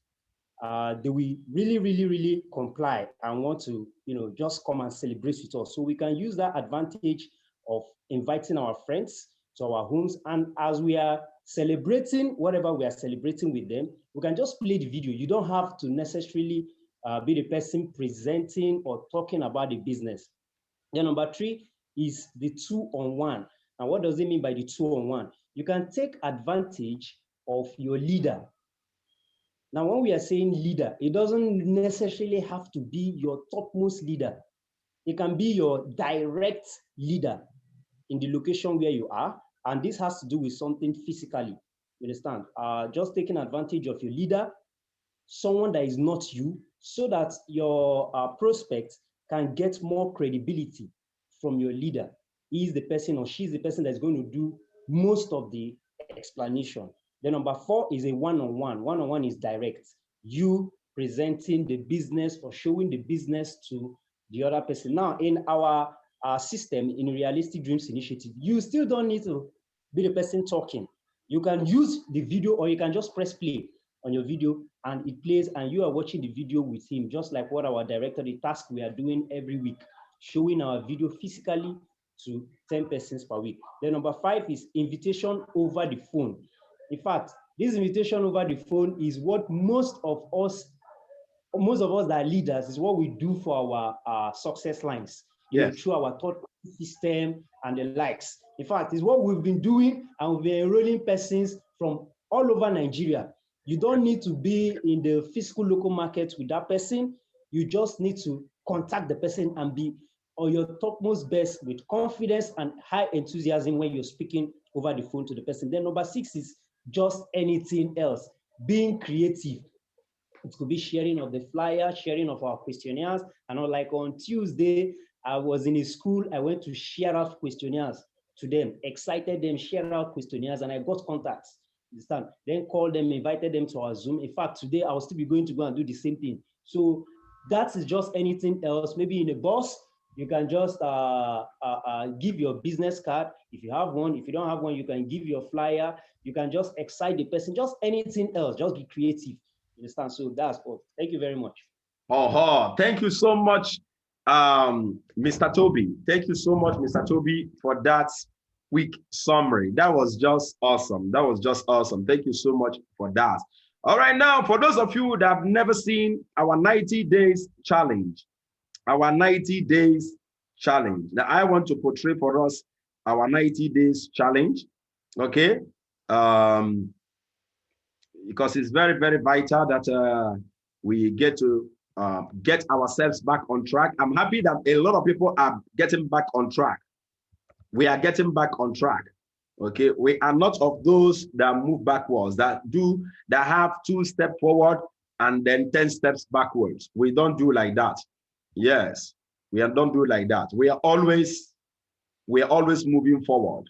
Speaker 3: they will really comply and want to, just come and celebrate with us. So we can use that advantage of inviting our friends to our homes. And as we are celebrating whatever we are celebrating with them, we can just play the video. You don't have to necessarily be the person presenting or talking about the business. Then number 3 is the 2-on-1. And what does it mean by the 2-on-1? You can take advantage of your leader. Now, when we are saying leader, it doesn't necessarily have to be your topmost leader. It can be your direct leader in the location where you are. And this has to do with something physically. You understand? Just taking advantage of your leader, someone that is not you, so that your prospect can get more credibility from your leader. He is the person or she is the person that's going to do most of the explanation. Then number 4 is a one-on-one. One-on-one is direct. You presenting the business or showing the business to the other person. Now, in our system, in Realistic Dreams Initiative, you still don't need to be the person talking. You can use the video or you can just press play on your video and it plays and you are watching the video with him, just like what our director, the task we are doing every week, showing our video physically to 10 persons per week. Then number 5 is invitation over the phone. In fact, this invitation over the phone is what most of us that are leaders is what we do for our success lines, through our thought system and the likes. In fact, it's what we've been doing and we've been enrolling persons from all over Nigeria. You don't need to be in the physical local market with that person. You just need to contact the person and be on your topmost best with confidence and high enthusiasm when you're speaking over the phone to the person. Then number 6 is just anything else, being creative. It could be sharing of the flyer, sharing of our questionnaires. And like on Tuesday, I was in a school. I went to share out questionnaires to them, excited them, share out questionnaires, and I got contacts. Understand? Then called them, invited them to our Zoom. In fact, today I'll still be going to go and do the same thing. So that is just anything else. Maybe in a bus, you can just give your business card if you have one. If you don't have one, you can give your flyer. You can just excite the person. Just anything else. Just be creative. You understand? So that's all. Thank you very much.
Speaker 1: Thank you so much, Mr. Toby. Thank you so much, Mr. Toby, for that quick summary. That was just awesome. That was just awesome. Thank you so much for that. All right, now, for those of you that have never seen our 90 days challenge, our 90 days challenge. Now, I want to portray for us our 90 days challenge, okay? Because it's very, very vital that we get to get ourselves back on track. I'm happy that a lot of people are getting back on track. We are getting back on track. Okay, we are not of those that move backwards, that have 2 steps forward and then 10 steps backwards. We don't do like that. Yes, don't do like that. We are always moving forward.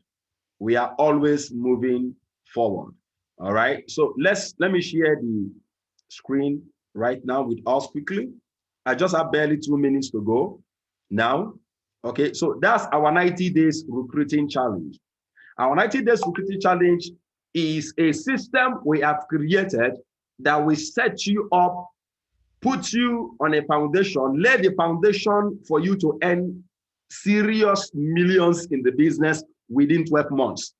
Speaker 1: We are always moving forward. All right. So let me share the screen right now with us quickly. I just have barely 2 minutes to go now. Okay, so that's our 90 days recruiting challenge. Our 90 days recruiting challenge is a system we have created that will set you up, put you on a foundation, lay the foundation for you to earn serious millions in the business within 12 months.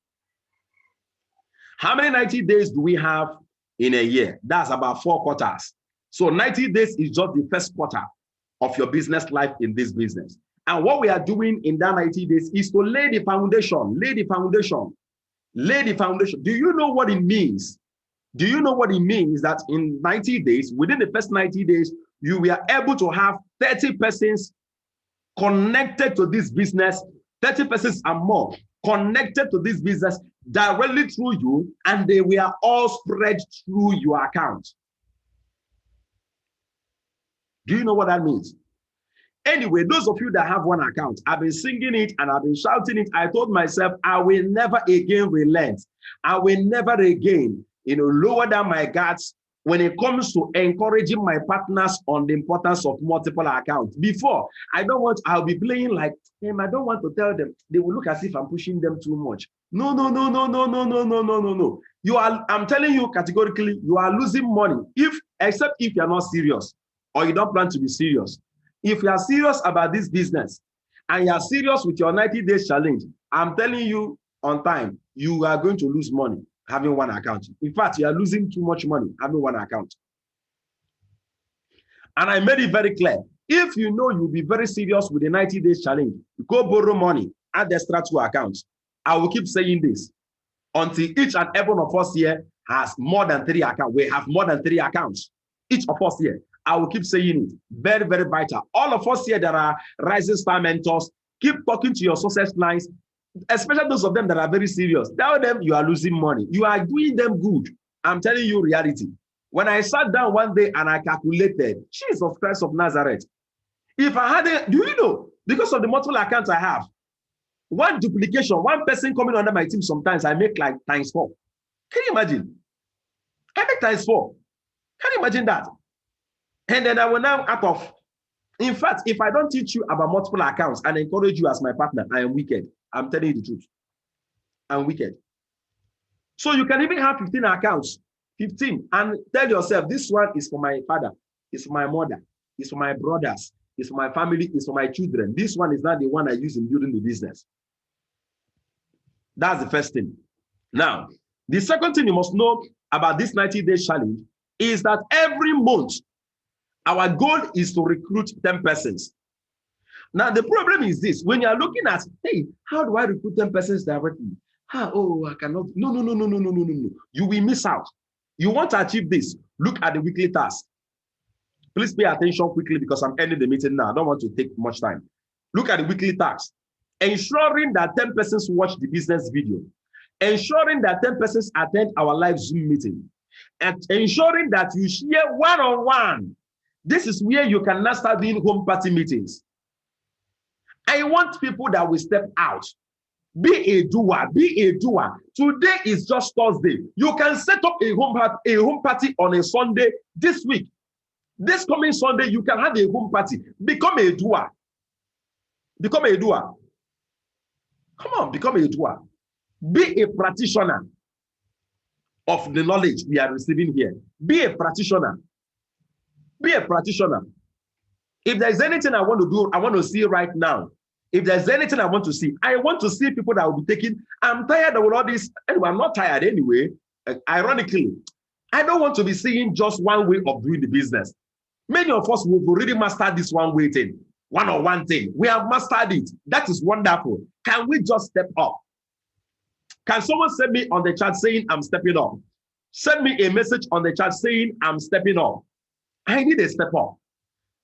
Speaker 1: How many 90 days do we have in a year? That's about 4 quarters. So 90 days is just the first quarter of your business life in this business. And what we are doing in that 90 days is to lay the foundation, lay the foundation, lay the foundation. Do you know what it means? Do you know what it means that in 90 days, within the first 90 days, you were able to have 30 persons connected to this business, 30 persons and more connected to this business directly through you, and they were all spread through your account. Do you know what that means? Anyway, those of you that have one account, I've been singing it and I've been shouting it. I told myself, I will never again relent. I will never again, lower down my guards when it comes to encouraging my partners on the importance of multiple accounts. Before, I'll be playing like them. I don't want to tell them. They will look as if I'm pushing them too much. No. I'm telling you categorically, you are losing money except if you're not serious or you don't plan to be serious. If you are serious about this business and you are serious with your 90 days challenge, I'm telling you on time, you are going to lose money having one account. In fact, you are losing too much money having one account. And I made it very clear. If you know you'll be very serious with the 90 days challenge, go borrow money, add extra 2 accounts. I will keep saying this until each and every one of us here has more than 3 accounts. We have more than 3 accounts. Each of us here. I will keep saying it. Very, very vital. All of us here that are Rising Star mentors, keep talking to your success clients, especially those of them that are very serious. Tell them you are losing money. You are doing them good. I'm telling you reality. When I sat down one day and I calculated, Jesus Christ of Nazareth, if I had do you know, because of the multiple accounts I have, one duplication, one person coming under my team, sometimes I make like ×4. Can you imagine? I make ×4. Can you imagine that? And then I will now in fact, if I don't teach you about multiple accounts and encourage you as my partner, I am wicked. I'm telling you the truth. I'm wicked. So you can even have 15 accounts, 15, and tell yourself, this one is for my father, it's for my mother, it's for my brothers, it's for my family, it's for my children. This one is not the one I use in building the business. That's the first thing. Now, the second thing you must know about this 90-day challenge is that every month, our goal is to recruit 10 persons. Now, the problem is this. When you're looking at, hey, how do I recruit 10 persons directly? I cannot. No. You will miss out. You want to achieve this. Look at the weekly task. Please pay attention quickly because I'm ending the meeting now. I don't want to take much time. Look at the weekly task. Ensuring that 10 persons watch the business video. Ensuring that 10 persons attend our live Zoom meeting. and ensuring that you share one-on-one. This is where you can now start doing home party meetings. I want people that will step out. Be a doer. Be a doer. Today is just Thursday. You can set up a home party on a Sunday this week. This coming Sunday, you can have a home party. Become a doer. Become a doer. Come on, become a doer. Be a practitioner of the knowledge we are receiving here. Be a practitioner. Be a practitioner. If there's anything I want to do, I want to see right now. If there's anything I want to see people that will be taking. I'm tired of all this. Anyway, I'm not tired anyway. Ironically, I don't want to be seeing just one way of doing the business. Many of us will already master this one way thing, one-on-one thing. We have mastered it. That is wonderful. Can we just step up? Can someone send me on the chat saying I'm stepping up? Send me a message on the chat saying I'm stepping up. I need a step up.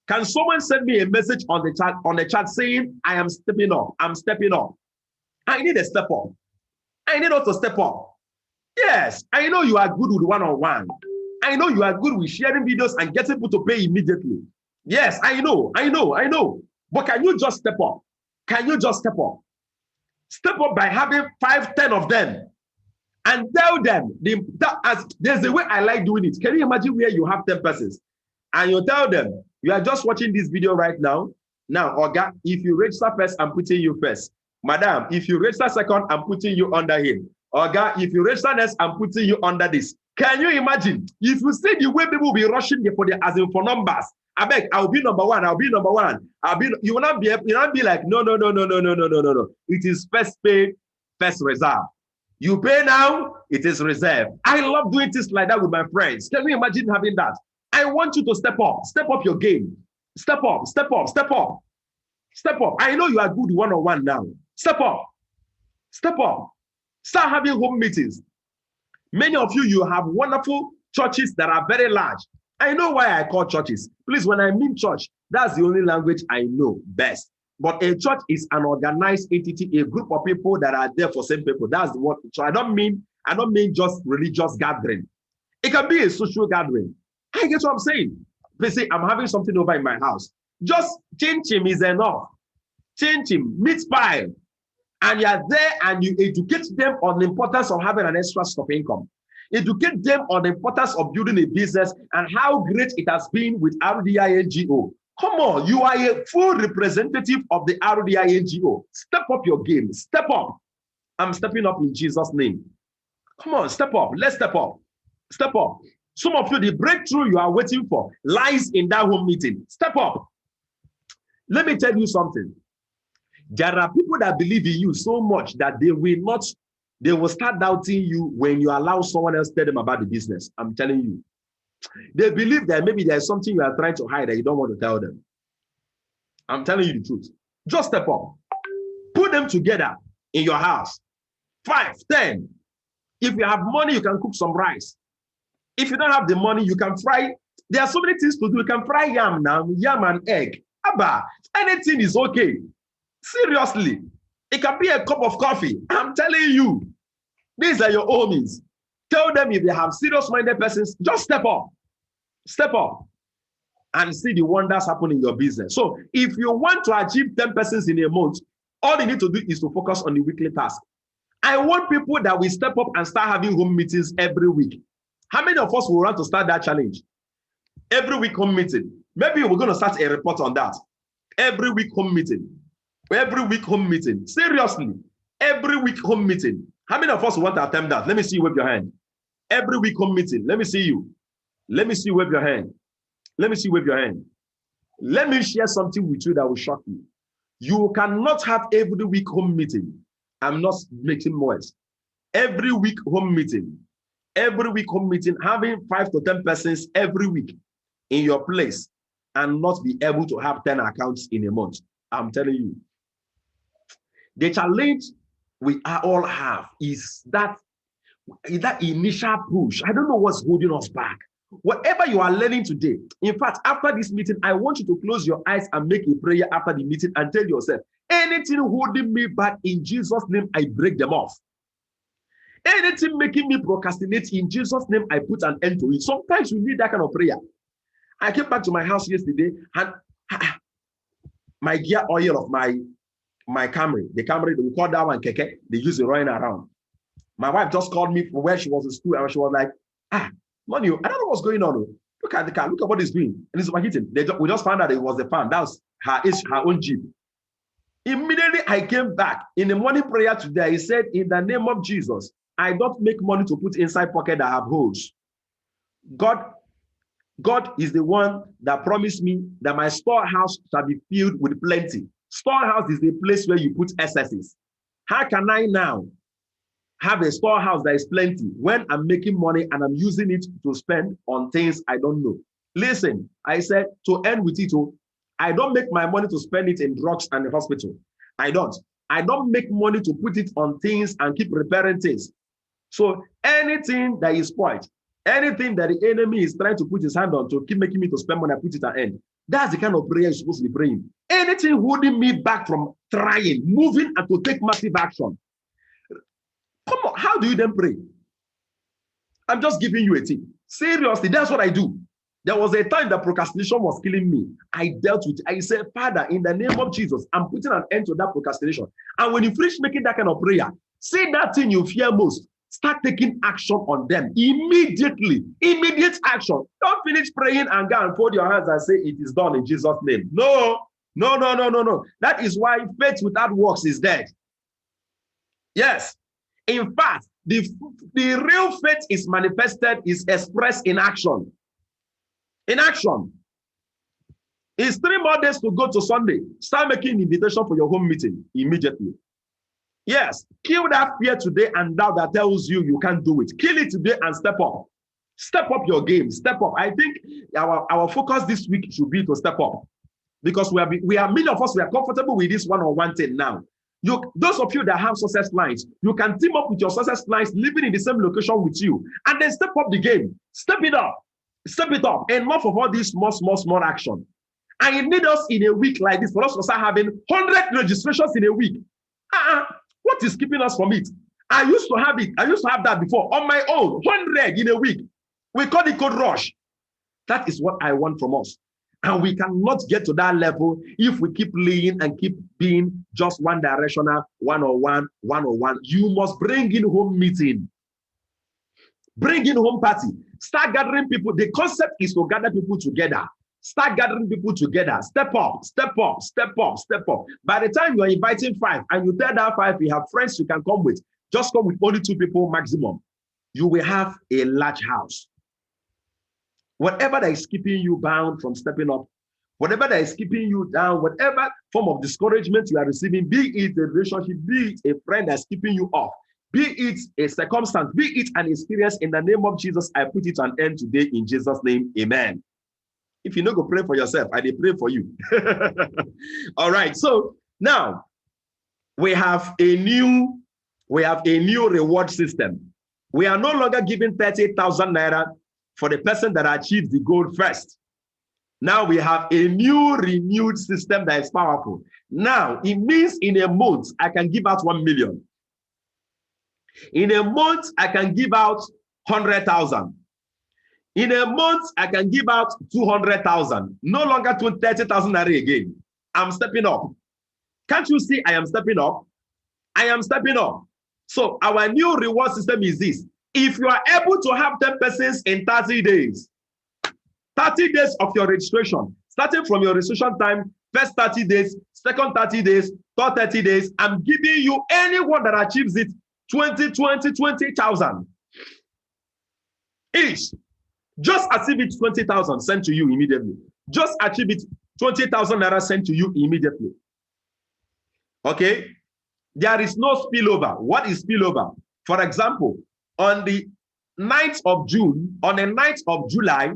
Speaker 1: Can someone send me a message on the chat saying I am stepping up? I'm stepping up. I need a step up. I need us to step up. Yes, I know you are good with one-on-one. I know you are good with sharing videos and getting people to pay immediately. Yes, I know. But can you just step up? Can you just step up? Step up by having 5, 10 of them and tell them, there's a way I like doing it. Can you imagine where you have 10 persons and you tell them, you are just watching this video right now. Now, Oga, if you register first, I'm putting you first. Madam, if you register second, I'm putting you under him. Oga, if you register next, I'm putting you under this. Can you imagine? If you see the way people will be rushing as in for numbers, I beg, I'll be number one. You will not be like, no. It is first pay, first reserve. You pay now, it is reserved. I love doing things like that with my friends. Can you imagine having that? I want you to step up your game. Step up. I know you are good one-on-one now. Step up. Start having home meetings. Many of you have wonderful churches that are very large. I know why I call churches. Please, when I mean church, that's the only language I know best. But a church is an organized entity, a group of people that are there for same people. That's the word. So I don't mean just religious gathering. It can be a social gathering. I get what I'm saying. They say, I'm having something over in my house. Just chin-chim is enough. Chin-chim, meat pie. And you are there and you educate them on the importance of having an extra source of income. Educate them on the importance of building a business and how great it has been with RDI NGO. Come on, you are a full representative of the RDI NGO. Step up your game. Step up. I'm stepping up in Jesus' name. Come on, step up. Let's step up. Step up. Some of you, the breakthrough you are waiting for lies in that home meeting. Step up. Let me tell you something. There are people that believe in you so much that they will start doubting you when you allow someone else to tell them about the business. I'm telling you. They believe that maybe there's something you are trying to hide that you don't want to tell them. I'm telling you the truth. Just step up. Put them together in your house. 5, 10. If you have money, you can cook some rice. If you don't have the money, you can fry. There are so many things to do. You can fry yam now, yam and egg. Abba, anything is okay. Seriously. It can be a cup of coffee. I'm telling you. These are your homies. Tell them if they have serious-minded persons, just step up. Step up and see the wonders happen in your business. So if you want to achieve 10 persons in a month, all you need to do is to focus on the weekly task. I want people that will step up and start having home meetings every week. How many of us will want to start that challenge? Every week home meeting. Maybe we're going to start a report on that. Every week home meeting. Every week home meeting. Seriously. Every week home meeting. How many of us want to attempt that? Let me see you wave your hand. Every week home meeting. Let me see you. Let me see you wave your hand. Let me see you wave your hand. Let me share something with you that will shock you. You cannot have every week home meeting. I'm not making noise. Every week home meeting. Every week home meeting, having 5 to 10 persons every week in your place and not be able to have 10 accounts in a month. I'm telling you. The challenge we all have is that initial push. I don't know what's holding us back. Whatever you are learning today, in fact, after this meeting, I want you to close your eyes and make a prayer after the meeting and tell yourself, anything holding me back in Jesus' name, I break them off. Anything making me procrastinate, in Jesus' name, I put an end to it. Sometimes you need that kind of prayer. I came back to my house yesterday and my gear oil of my Camry, the Camry, we call that one keke, they use it running around. My wife just called me from where she was in school and she was like, money, I don't know what's going on. Look at the car, look at what it's doing. And it's overheating. We just found out it was the fan. That was her own Jeep. Immediately I came back in the morning prayer today. He said, in the name of Jesus, I don't make money to put inside pocket that have holes. God is the one that promised me that my storehouse shall be filled with plenty. Storehouse is the place where you put excesses. How can I now have a storehouse that is plenty when I'm making money and I'm using it to spend on things I don't know? Listen, I said, to end with it, I don't make my money to spend it in drugs and the hospital. I don't make money to put it on things and keep repairing things. So anything that is spoiled, anything that the enemy is trying to put his hand on to keep making me to spend money, I put it at end. That's the kind of prayer you're supposed to be praying. Anything holding me back from trying, moving, and to take massive action. Come on, how do you then pray? I'm just giving you a tip. Seriously, that's what I do. There was a time that procrastination was killing me. I dealt with it. I said, Father, in the name of Jesus, I'm putting an end to that procrastination. And when you finish making that kind of prayer, say that thing you fear most. Start taking action on them immediately. Immediate action. Don't finish praying and go and fold your hands and say, it is done in Jesus' name. No. That is why faith without works is dead. Yes. In fact, the real faith is manifested, is expressed in action. In action. It's 3 more days to go to Sunday. Start making invitation for your home meeting immediately. Yes, kill that fear today and doubt that tells you you can't do it. Kill it today and step up. Step up your game. Step up. I think our focus this week should be to step up. Because we are many of us, we are comfortable with this one-on-one thing now. Those of you that have success lines, you can team up with your success lines living in the same location with you and then step up the game. Step it up. Step it up. Enough of all this small action. And you need us in a week like this for us to start having 100 registrations in a week. What is keeping us from it? I used to have it. I used to have that before on my own, 100 in a week. We call it code rush. That is what I want from us. And we cannot get to that level if we keep lean and keep being just one directional, one-on-one. You must bring in home meeting. Bring in home party. Start gathering people. The concept is to gather people together. Start gathering people together. Step up. By the time you're inviting 5 and you tell that 5 you have friends you can come with, just come with only 2 people maximum. You will have a large house. Whatever that is keeping you bound from stepping up, whatever that is keeping you down, whatever form of discouragement you are receiving, be it a relationship, be it a friend that's keeping you off, be it a circumstance, be it an experience, in the name of Jesus, I put it an end today in Jesus' name. Amen. If you don't go pray for yourself, I pray for you. All right. So now we have a new reward system. We are no longer giving 30,000 naira for the person that achieves the goal first. Now we have a new renewed system that is powerful. Now it means in a month, I can give out 1 million. In a month, I can give out 100,000. In a month, I can give out 200,000. No longer 30,000 naira again. I'm stepping up. Can't you see I am stepping up? I am stepping up. So our new reward system is this. If you are able to have 10 persons in 30 days, 30 days of your registration, starting from your registration time, first 30 days, second 30 days, third 30 days, I'm giving you anyone that achieves it 20,000 each. Just achieve it 20,000 sent to you immediately. Just achieve it 20,000 naira sent to you immediately. Okay? There is no spillover. What is spillover? For example, on the 9th of June, on the 9th of July,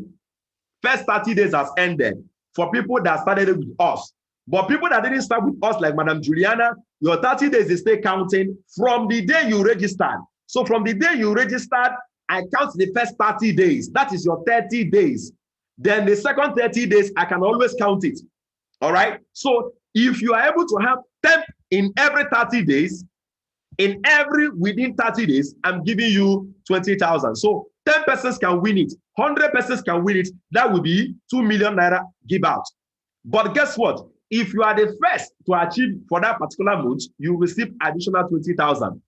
Speaker 1: first 30 days has ended for people that started with us. But people that didn't start with us, like Madam Juliana, your 30 days is still counting from the day you registered. So from the day you registered, I count the first 30 days. That is your 30 days. Then the second 30 days, I can always count it. All right? So if you are able to have 10 in every 30 days, In every within 30 days, I'm giving you 20,000. So 10 persons can win it, 100 persons can win it. That will be 2 million naira give out. But guess what? If you are the first to achieve for that particular month, you receive additional 20,000.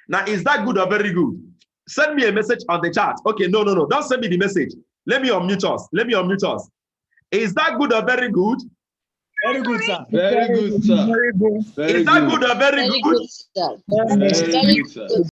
Speaker 1: Now, is that good or very good? Send me a message on the chat. Okay, no. Don't send me the message. Let me unmute us. Is that good or very good?
Speaker 4: Very good, sir.
Speaker 5: Very good, sir.
Speaker 6: Very good.
Speaker 5: Very
Speaker 1: Is that
Speaker 5: good
Speaker 1: or very
Speaker 6: Very
Speaker 1: good?
Speaker 6: good, sir.
Speaker 5: Very good, sir.